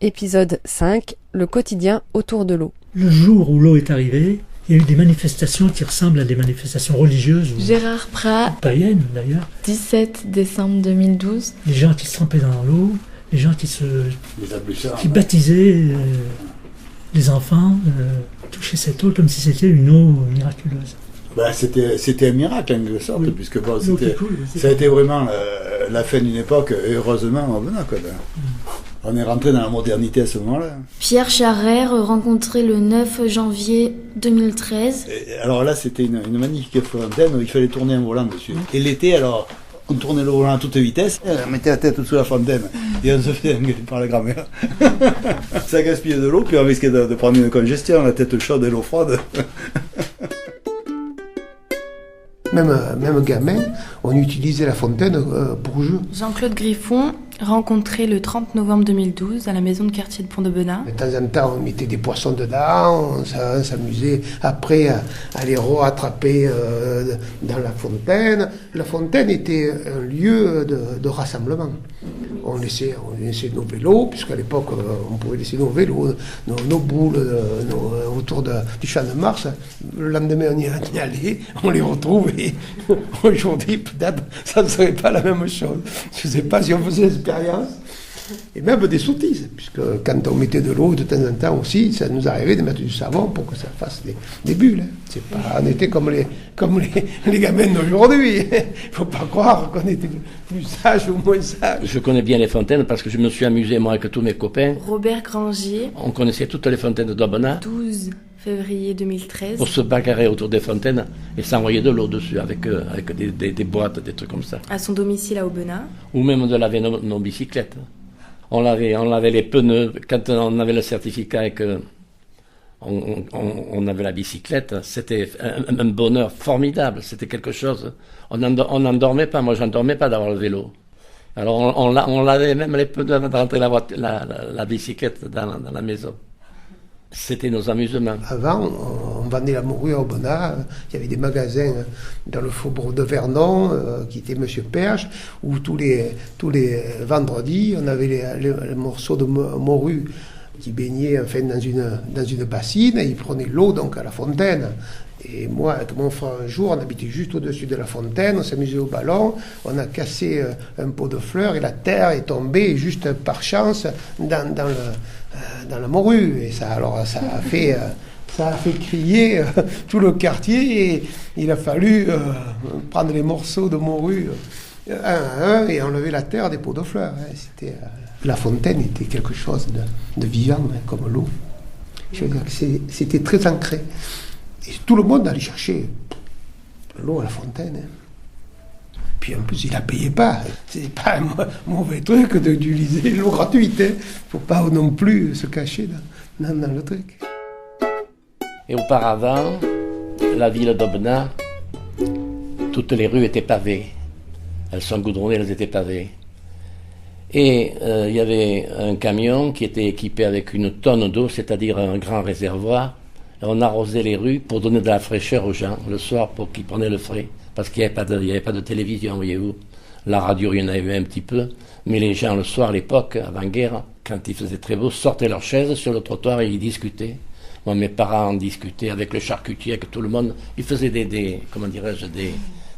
Épisode 5, le quotidien autour de l'eau. Le jour où l'eau est arrivée, il y a eu des manifestations qui ressemblent à des manifestations religieuses ou Gérard Prat, païennes d'ailleurs. 17 décembre 2012. Les gens qui se trempaient dans l'eau, les gens qui baptisaient les enfants, touchaient cette eau comme si c'était une eau miraculeuse. Bah, c'était un miracle en quelque sorte, oui. Puisque bon, ça a été vraiment la fin d'une époque, et heureusement, on est rentré dans la modernité à ce moment-là. Pierre Charrère, rencontré le 9 janvier 2013. Et alors là, c'était une magnifique fontaine où il fallait tourner un volant dessus. Et l'été, alors, on tournait le volant à toute vitesse, on mettait la tête sous la fontaine et on se faisait engueuler par la grand-mère. Ça gaspillait de l'eau, puis on risquait de prendre une congestion, la tête chaude et l'eau froide. Même gamin, on utilisait la fontaine pour jeu. Jean-Claude Griffon, rencontré le 30 novembre 2012 à la maison de quartier de Pont-de-Benat. De temps en temps, on mettait des poissons dedans, on s'amusait après à les rattraper dans la fontaine. La fontaine était un lieu de rassemblement. On laissait nos vélos, puisqu'à l'époque, on pouvait laisser nos vélos, nos boules autour du champ de Mars. Le lendemain, on y allait, on les retrouvait. Aujourd'hui, peut-être, ça ne serait pas la même chose. Je ne sais pas si on faisait l'expérience. Et même des sottises, puisque quand on mettait de l'eau, de temps en temps aussi, ça nous arrivait de mettre du savon pour que ça fasse des bulles. On était comme les gamins d'aujourd'hui. Il ne faut pas croire qu'on était plus sages ou moins sages. Je connais bien les fontaines parce que je me suis amusé, moi, avec tous mes copains. Robert Grangier. On connaissait toutes les fontaines d'Aubenas. 12 février 2013. Pour se bagarrer autour des fontaines et s'envoyer de l'eau dessus avec des boîtes, des trucs comme ça. À son domicile à Aubenas. Ou même de laver nos bicyclettes. On lavait les pneus. Quand on avait le certificat et que on avait la bicyclette, c'était un bonheur formidable. C'était quelque chose. On n'en dormait pas. Moi, j'en dormais pas d'avoir le vélo. Alors, on lavait même les pneus avant de rentrer la bicyclette dans la maison. C'était nos amusements. Avant, on vendait la morue à Aubenas. Il y avait des magasins dans le faubourg de Vernon, qui était Monsieur Perche, où tous les vendredis, on avait les morceaux de morue qui baignaient enfin, dans une bassine, et ils prenaient l'eau donc à la fontaine. Et moi, avec mon frère, un jour, on habitait juste au-dessus de la fontaine, on s'amusait au ballon, on a cassé un pot de fleurs et la terre est tombée juste par chance dans la morue. Et ça a fait crier tout le quartier, et il a fallu prendre les morceaux de morue un à un et enlever la terre des pots de fleurs. La fontaine était quelque chose de vivant, comme l'eau. Je veux dire que c'était très ancré. Et tout le monde allait chercher l'eau à la fontaine. Puis en plus, il la payait pas. C'est pas un mauvais truc d'utiliser l'eau gratuite. Faut pas non plus se cacher dans le truc. Et auparavant, la ville d'Aubenas, toutes les rues étaient pavées. Elles sont goudronnées, elles étaient pavées. Et il y avait un camion qui était équipé avec une tonne d'eau, c'est-à-dire un grand réservoir. Et on arrosait les rues pour donner de la fraîcheur aux gens le soir pour qu'ils prenaient le frais. Parce qu'il n'y avait pas de télévision, voyez-vous. La radio, il y en avait un petit peu. Mais les gens, le soir, à l'époque, avant-guerre, quand il faisait très beau, sortaient leurs chaises sur le trottoir et ils discutaient. Moi, mes parents en discutaient avec le charcutier, avec tout le monde. Ils faisaient des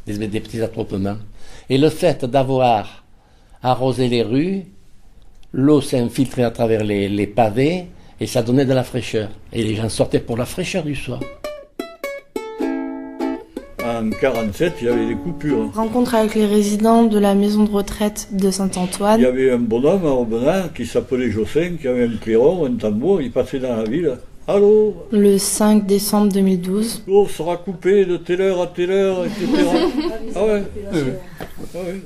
petits attroupements. Et le fait d'avoir arrosé les rues, l'eau s'infiltrait à travers les pavés et ça donnait de la fraîcheur. Et les gens sortaient pour la fraîcheur du soir. En 1947, il y avait des coupures. Rencontre avec les résidents de la maison de retraite de Saint-Antoine. Il y avait un bonhomme à Aubenas qui s'appelait Jossin, qui avait un clairon, un tambour, il passait dans la ville. Allô ? Le 5 décembre 2012. L'eau sera coupée de telle heure à telle heure, etc. Ah ouais. Ah ouais.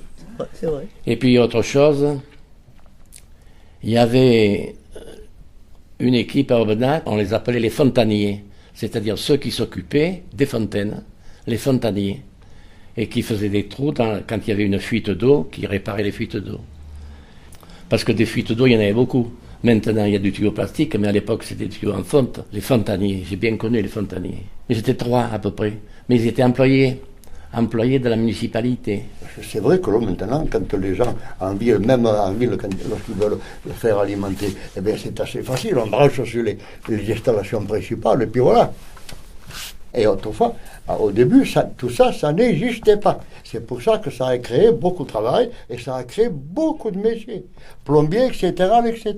C'est vrai. Et puis autre chose, il y avait une équipe à Aubenas, on les appelait les fontaniers, c'est-à-dire ceux qui s'occupaient des fontaines, les fontaniers, et qui faisaient des trous quand il y avait une fuite d'eau, qui réparaient les fuites d'eau. Parce que des fuites d'eau, il y en avait beaucoup. Maintenant, il y a du tuyau plastique, mais à l'époque, c'était des tuyaux en fonte. Les fontaniers, j'ai bien connu les fontaniers. Ils étaient 3 à peu près, mais ils étaient employés employé de la municipalité. C'est vrai que là, maintenant, quand les gens, en ville, même en ville, lorsqu'ils veulent le faire alimenter, eh bien, c'est assez facile. On branche sur les installations principales, et puis voilà. Et autrefois, au début, tout ça, ça n'existait pas. C'est pour ça que ça a créé beaucoup de travail et ça a créé beaucoup de métiers. Plombier, etc., etc.